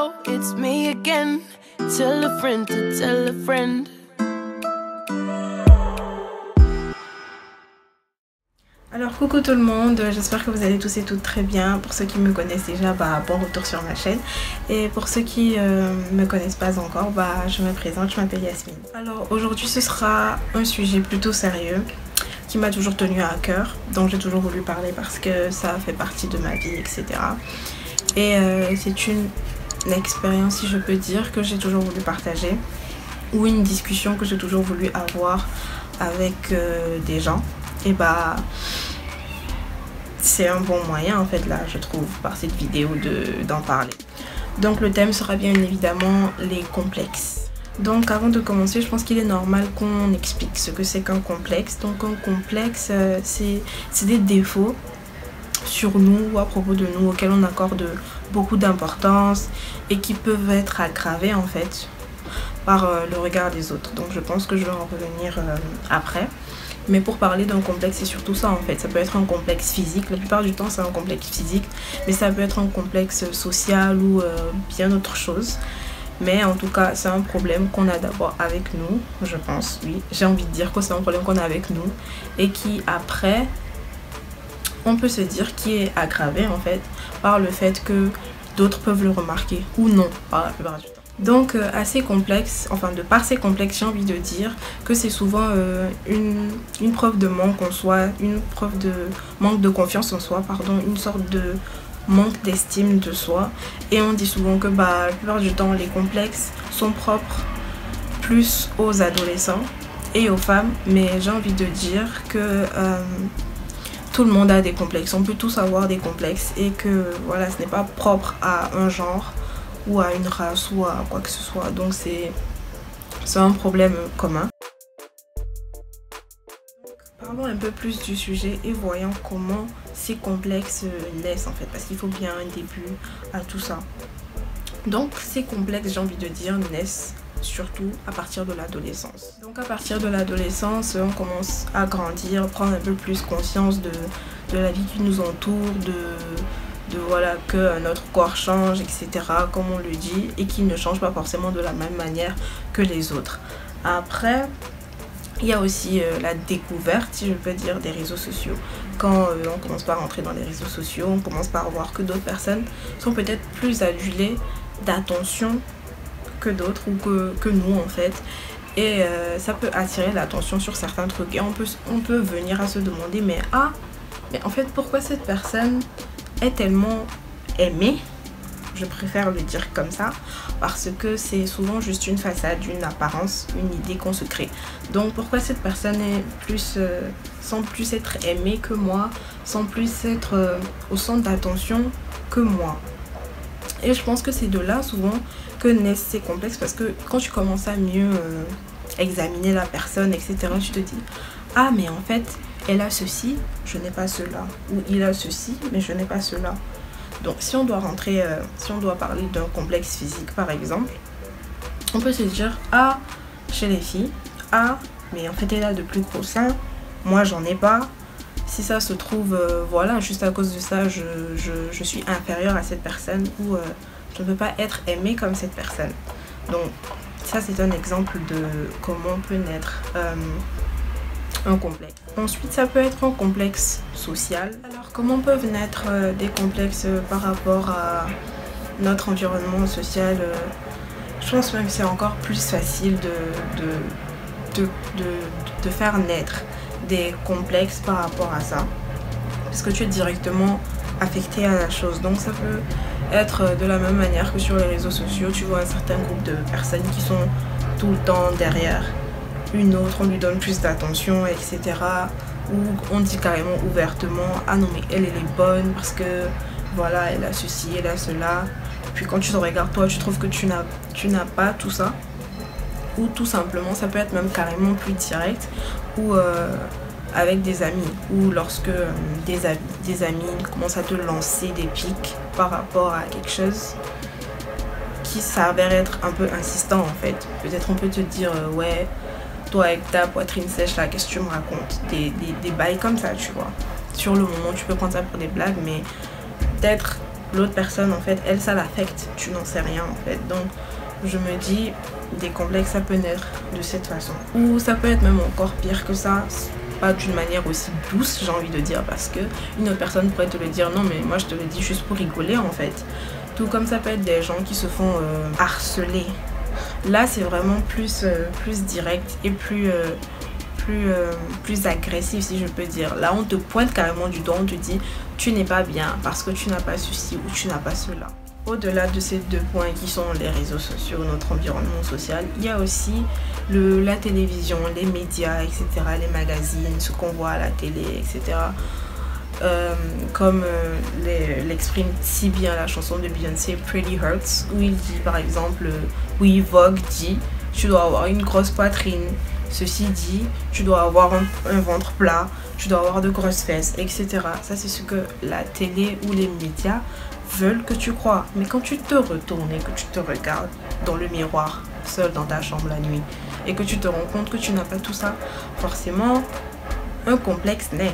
hello, it's me again. Tell a friend to tell a friend. Alors coucou tout le monde, j'espère que vous allez tous et toutes très bien. Pour ceux qui me connaissent déjà, bon retour sur ma chaîne. Et pour ceux qui me connaissent pas encore, je me présente, je m'appelle Yasmine. Alors aujourd'hui ce sera un sujet plutôt sérieux qui m'a toujours tenu à cœur, dont j'ai toujours voulu parler parce que ça fait partie de ma vie, etc. Et c'est une expérience, si je peux dire, que j'ai toujours voulu partager, ou une discussion que j'ai toujours voulu avoir avec des gens. Et c'est un bon moyen en fait là, je trouve, par cette vidéo d'en parler. Donc le thème sera bien évidemment les complexes. Donc avant de commencer, je pense qu'il est normal qu'on explique ce que c'est qu'un complexe. Donc un complexe, c'est des défauts sur nous ou à propos de nous auxquels on accorde beaucoup d'importance et qui peuvent être aggravés en fait par le regard des autres. Donc je pense que je vais en revenir après. Mais pour parler d'un complexe, c'est surtout ça en fait. Ça peut être un complexe physique, la plupart du temps c'est un complexe physique, mais ça peut être un complexe social ou bien autre chose. Mais en tout cas, c'est un problème qu'on a d'abord avec nous, je pense, oui. J'ai envie de dire que c'est un problème qu'on a avec nous et qui après, on peut se dire qui est aggravé en fait par le fait que d'autres peuvent le remarquer ou non par la plupart du temps. Donc à ces complexes, enfin de par ces complexes, j'ai envie de dire que c'est souvent une preuve de manque en soi, une preuve de manque de confiance en soi, pardon, une sorte de manque d'estime de soi. Et on dit souvent que la plupart du temps les complexes sont propres plus aux adolescents et aux femmes, mais j'ai envie de dire que tout le monde a des complexes, on peut tous avoir des complexes et que voilà, ce n'est pas propre à un genre ou à une race ou à quoi que ce soit. Donc c'est un problème commun. Parlons un peu plus du sujet et voyons comment ces complexes naissent en fait, parce qu'il faut bien un début à tout ça. Donc ces complexes, j'ai envie de dire, naissent surtout à partir de l'adolescence. Donc à partir de l'adolescence, on commence à grandir, prendre un peu plus conscience de la vie qui nous entoure, de voilà, que notre corps change, etc., comme on le dit, et qu'il ne change pas forcément de la même manière que les autres. Après, il y a aussi la découverte, si je peux dire, des réseaux sociaux. Quand on commence par rentrer dans les réseaux sociaux, on commence par voir que d'autres personnes sont peut-être plus adulées d'attention que d'autres ou que nous en fait. Et ça peut attirer l'attention sur certains trucs. Et on peut venir à se demander, mais en fait, pourquoi cette personne est tellement aimée, je préfère le dire comme ça, parce que c'est souvent juste une façade, une apparence, une idée qu'on se crée. Donc pourquoi cette personne semble plus être aimée que moi, semble plus être au centre d'attention que moi. Et je pense que c'est de là souvent que naissent ces complexes, parce que quand tu commences à mieux examiner la personne, etc., tu te dis, ah mais en fait elle a ceci, je n'ai pas cela. Ou il a ceci, mais je n'ai pas cela. Donc si on doit rentrer, si on doit parler d'un complexe physique par exemple, on peut se dire, chez les filles, mais en fait elle a de plus gros seins, moi j'en ai pas. Si ça se trouve, voilà, juste à cause de ça, je suis inférieure à cette personne ou je ne peux pas être aimée comme cette personne. Donc ça c'est un exemple de comment peut naître un complexe. Ensuite, ça peut être un complexe social. Alors, comment peuvent naître des complexes par rapport à notre environnement social? Je pense même que c'est encore plus facile de faire naître des complexes par rapport à ça, parce que tu es directement affecté à la chose. Donc ça peut être de la même manière que sur les réseaux sociaux, tu vois un certain groupe de personnes qui sont tout le temps derrière une autre, on lui donne plus d'attention, etc. Ou on dit carrément ouvertement, ah non mais elle est bonne parce que voilà, elle a ceci, elle a cela. Puis quand tu te regardes toi, tu trouves que tu n'as pas tout ça. Ou tout simplement, ça peut être même carrément plus direct, ou avec des amis, ou lorsque des amis commencent à te lancer des pics par rapport à quelque chose qui s'avère être un peu insistant en fait. Peut-être on peut te dire, ouais, toi avec ta poitrine sèche là, qu'est-ce que tu me racontes, des bails comme ça, tu vois. Sur le moment tu peux prendre ça pour des blagues, mais peut-être l'autre personne, en fait, elle, ça l'affecte. Tu n'en sais rien, en fait. Donc, je me dis, des complexes, ça peut naître de cette façon. Ou ça peut être même encore pire que ça. Pas d'une manière aussi douce, j'ai envie de dire, parce que une autre personne pourrait te le dire, non, mais moi, je te le dis juste pour rigoler, en fait. Tout comme ça peut être des gens qui se font harceler. Là, c'est vraiment plus direct et plus agressif, si je peux dire. Là, on te pointe carrément du doigt, on te dit tu n'es pas bien parce que tu n'as pas ceci ou tu n'as pas cela. Au-delà de ces deux points qui sont les réseaux sociaux, notre environnement social, il y a aussi la télévision, les médias, etc., les magazines, ce qu'on voit à la télé, etc. Comme l'exprime si bien la chanson de Beyoncé Pretty Hurts, où il dit par exemple, oui, Vogue dit tu dois avoir une grosse poitrine, ceci dit tu dois avoir un ventre plat, tu dois avoir de grosses fesses, etc. Ça, c'est ce que la télé ou les médias veulent que tu crois. Mais quand tu te retournes et que tu te regardes dans le miroir seul dans ta chambre la nuit et que tu te rends compte que tu n'as pas tout ça, forcément un complexe naît.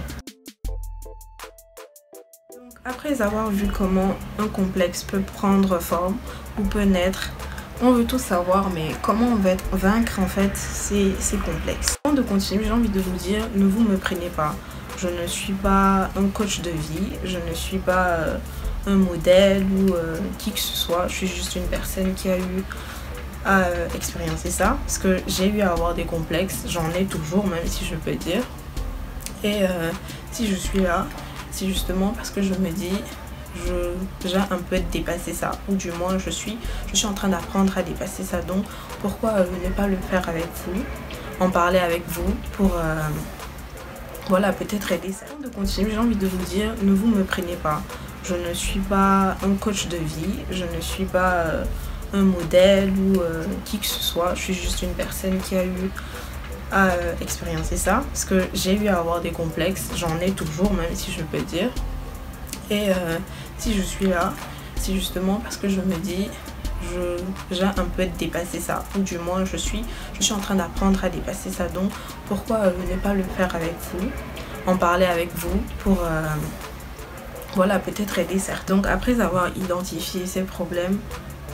Donc, après avoir vu comment un complexe peut prendre forme ou peut naître, on veut tous savoir, mais comment on va vaincre en fait ces complexes. Avant de continuer, j'ai envie de vous dire, ne vous me prenez pas. Je ne suis pas un coach de vie, je ne suis pas un modèle ou qui que ce soit. Je suis juste une personne qui a eu à expériencer ça. Parce que j'ai eu à avoir des complexes, j'en ai toujours, même si je peux dire. Et si je suis là, c'est justement parce que je me dis, j'ai un peu dépassé ça, ou du moins je suis en train d'apprendre à dépasser ça. Donc pourquoi ne pas le faire avec vous, en parler avec vous pour voilà, peut-être aider ça. Avant de continuer, j'ai envie de vous dire, ne vous me prenez pas. Je ne suis pas un coach de vie, je ne suis pas un modèle ou qui que ce soit. Je suis juste une personne qui a eu à expériencer ça, parce que j'ai eu à avoir des complexes, j'en ai toujours, même si je peux dire. Et si je suis là, c'est justement parce que je me dis, j'ai un peu dépassé ça, ou du moins je suis en train d'apprendre à dépasser ça. Donc pourquoi ne pas le faire avec vous, en parler avec vous pour voilà, peut-être aider certains. Donc après avoir identifié ces problèmes,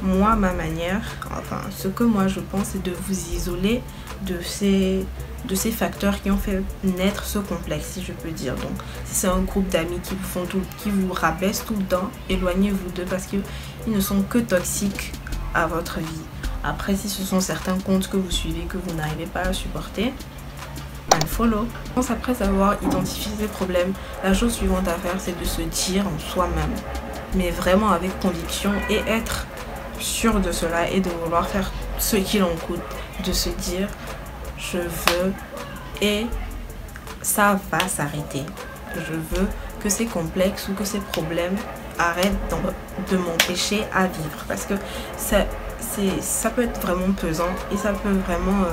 moi, ma manière, enfin ce que moi je pense, c'est de vous isoler de ces facteurs qui ont fait naître ce complexe, si je peux dire. Donc si c'est un groupe d'amis qui vous rabaissent tout le temps, éloignez-vous d'eux, parce qu'ils ne sont que toxiques à votre vie. Après, si ce sont certains comptes que vous suivez que vous n'arrivez pas à supporter, unfollow. Je pense, après avoir identifié ces problèmes, la chose suivante à faire, c'est de se dire en soi-même, mais vraiment avec conviction, et être sûr de cela et de vouloir faire ce qu'il en coûte, de se dire je veux et ça va s'arrêter. Je veux que ces complexes ou que ces problèmes arrêtent de m'empêcher à vivre, parce que ça peut être vraiment pesant et ça peut vraiment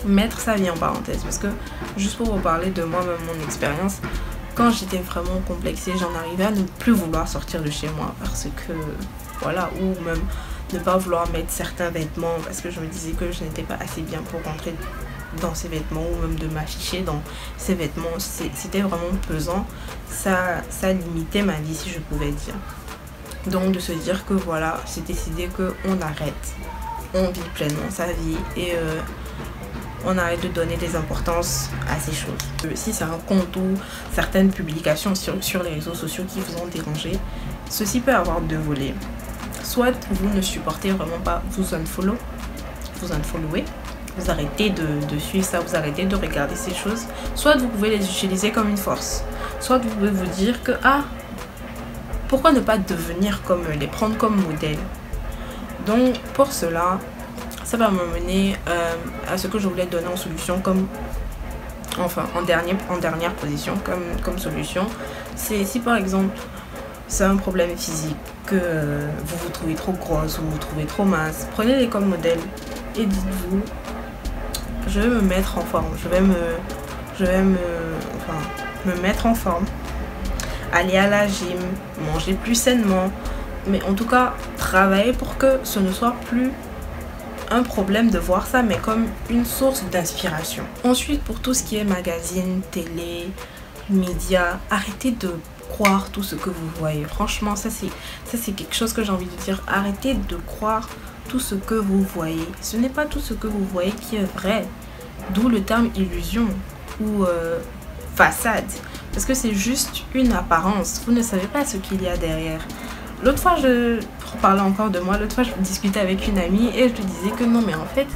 mettre sa vie en parenthèse. Parce que juste pour vous parler de moi-même, mon expérience, quand j'étais vraiment complexée, j'en arrivais à ne plus vouloir sortir de chez moi, parce que voilà, ou même ne pas vouloir mettre certains vêtements parce que je me disais que je n'étais pas assez bien pour rentrer dans ces vêtements, ou même de m'afficher dans ces vêtements. C'était vraiment pesant, ça limitait ma vie, si je pouvais dire. Donc de se dire que voilà, c'est décidé qu'on arrête, on vit pleinement sa vie et on arrête de donner des importances à ces choses. Si c'est un compte ou certaines publications sur les réseaux sociaux qui vous ont dérangé, ceci peut avoir deux volets. Soit vous ne supportez vraiment pas, vous unfollowez, vous arrêtez de suivre ça, vous arrêtez de regarder ces choses. Soit vous pouvez les utiliser comme une force. Soit vous pouvez vous dire que pourquoi ne pas devenir comme eux, les prendre comme modèle. Donc pour cela, ça va me mener à ce que je voulais donner en solution, en dernière position comme solution. C'est si par exemple c'est un problème physique, que vous vous trouvez trop grosse ou vous vous trouvez trop mince, prenez-les comme modèle et dites-vous, je vais me mettre en forme, je vais me mettre en forme, aller à la gym, manger plus sainement, mais en tout cas travailler pour que ce ne soit plus un problème de voir ça, mais comme une source d'inspiration. Ensuite, pour tout ce qui est magazine, télé, médias, arrêtez de croire tout ce que vous voyez. Franchement, ça c'est quelque chose que j'ai envie de dire. Arrêtez de croire tout ce que vous voyez. Ce n'est pas tout ce que vous voyez qui est vrai. D'où le terme illusion ou façade. Parce que c'est juste une apparence. Vous ne savez pas ce qu'il y a derrière. L'autre fois, pour parler encore de moi, l'autre fois je discutais avec une amie et je lui disais que non, mais en fait,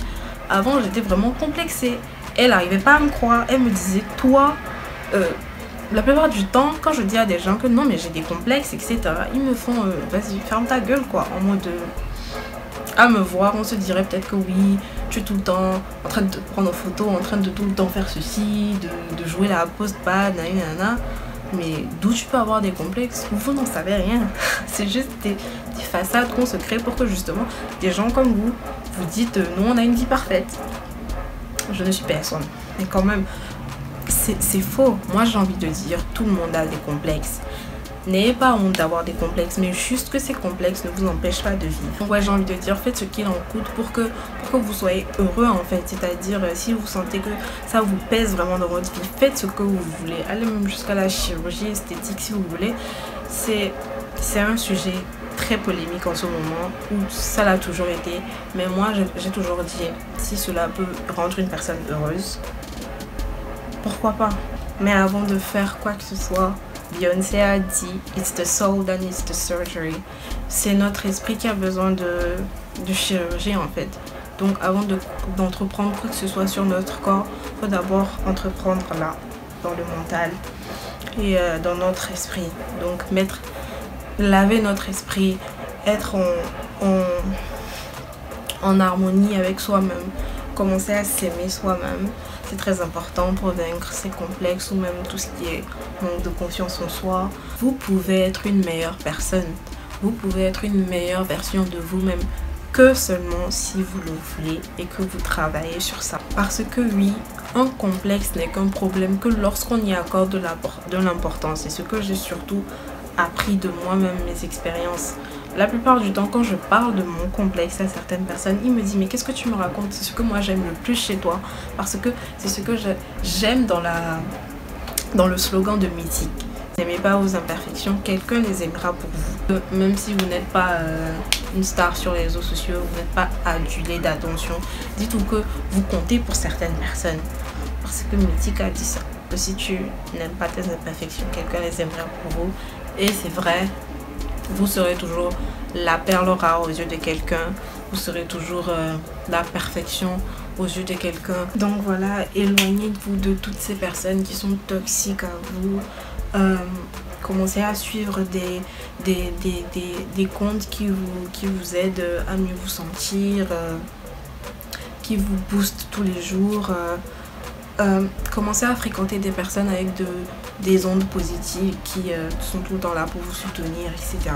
avant j'étais vraiment complexée. Elle n'arrivait pas à me croire. Elle me disait, toi, la plupart du temps, quand je dis à des gens que non, mais j'ai des complexes, etc., ils me font, vas-y, ferme ta gueule, quoi. En mode, à me voir, on se dirait peut-être que oui, tu es tout le temps en train de te prendre en photo, en train de tout le temps faire ceci, de jouer la post-bad, nanana. Mais d'où tu peux avoir des complexes? Vous n'en savez rien. C'est juste des façades qu'on se crée pour que justement des gens comme vous dites nous on a une vie parfaite. Je ne suis personne. Mais quand même, c'est faux. Moi j'ai envie de dire tout le monde a des complexes. N'ayez pas honte d'avoir des complexes, mais juste que ces complexes ne vous empêchent pas de vivre. Donc ouais, j'ai envie de dire, faites ce qu'il en coûte pour que vous soyez heureux en fait. C'est-à-dire, si vous sentez que ça vous pèse vraiment dans votre vie, faites ce que vous voulez. Allez même jusqu'à la chirurgie esthétique si vous voulez. C'est un sujet très polémique en ce moment, où ça l'a toujours été. Mais moi, j'ai toujours dit, si cela peut rendre une personne heureuse, pourquoi pas? Mais avant de faire quoi que ce soit, Beyoncé a dit it's the soul that needs the surgery. C'est notre esprit qui a besoin de chirurgie en fait. Donc avant d'entreprendre quoi que ce soit sur notre corps, il faut d'abord entreprendre là, dans le mental et dans notre esprit. Donc laver notre esprit, être en harmonie avec soi-même, commencer à s'aimer soi-même. C'est très important pour vaincre ces complexes ou même tout ce qui est manque de confiance en soi. Vous pouvez être une meilleure personne. Vous pouvez être une meilleure version de vous-même que seulement si vous le voulez et que vous travaillez sur ça. Parce que oui, un complexe n'est qu'un problème que lorsqu'on y accorde de l'importance. C'est ce que j'ai surtout appris de moi-même, mes expériences. La plupart du temps, quand je parle de mon complexe à certaines personnes, ils me disent mais qu'est-ce que tu me racontes? C'est ce que moi j'aime le plus chez toi, parce que c'est ce que j'aime dans le slogan de Mythique. N'aimez pas vos imperfections, quelqu'un les aimera pour vous. Même si vous n'êtes pas une star sur les réseaux sociaux, vous n'êtes pas adulé d'attention, dites-vous que vous comptez pour certaines personnes. Parce que Mythique a dit ça. Que si tu n'aimes pas tes imperfections, quelqu'un les aimera pour vous. Et c'est vrai. Vous serez toujours la perle rare aux yeux de quelqu'un. Vous serez toujours la perfection aux yeux de quelqu'un. Donc voilà, éloignez-vous de toutes ces personnes qui sont toxiques à vous. Commencez à suivre des comptes qui vous aident à mieux vous sentir, qui vous boostent tous les jours. Commencez à fréquenter des personnes avec des ondes positives qui sont tout le temps là pour vous soutenir, etc.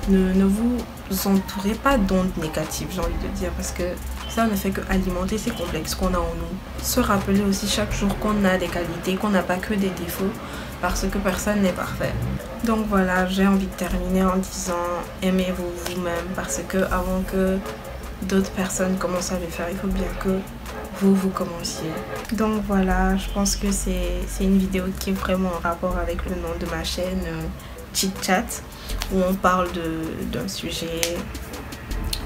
Ne vous entourez pas d'ondes négatives, j'ai envie de dire, parce que ça ne fait qu'alimenter ces complexes qu'on a en nous. Se rappeler aussi chaque jour qu'on a des qualités, qu'on n'a pas que des défauts, parce que personne n'est parfait. Donc voilà, j'ai envie de terminer en disant aimez-vous vous-même, parce que avant que d'autres personnes commencent à le faire, il faut bien que vous commenciez. Donc voilà, je pense que c'est une vidéo qui est vraiment en rapport avec le nom de ma chaîne, Chit Chat, où on parle d'un sujet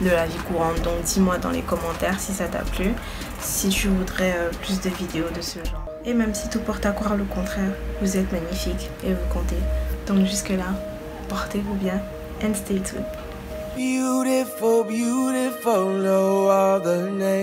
de la vie courante. Donc dis-moi dans les commentaires si ça t'a plu, si tu voudrais plus de vidéos de ce genre. Et même si tout porte à croire le contraire, vous êtes magnifique et vous comptez. Donc jusque là, portez-vous bien and stay tuned. Beautiful, beautiful, no other name.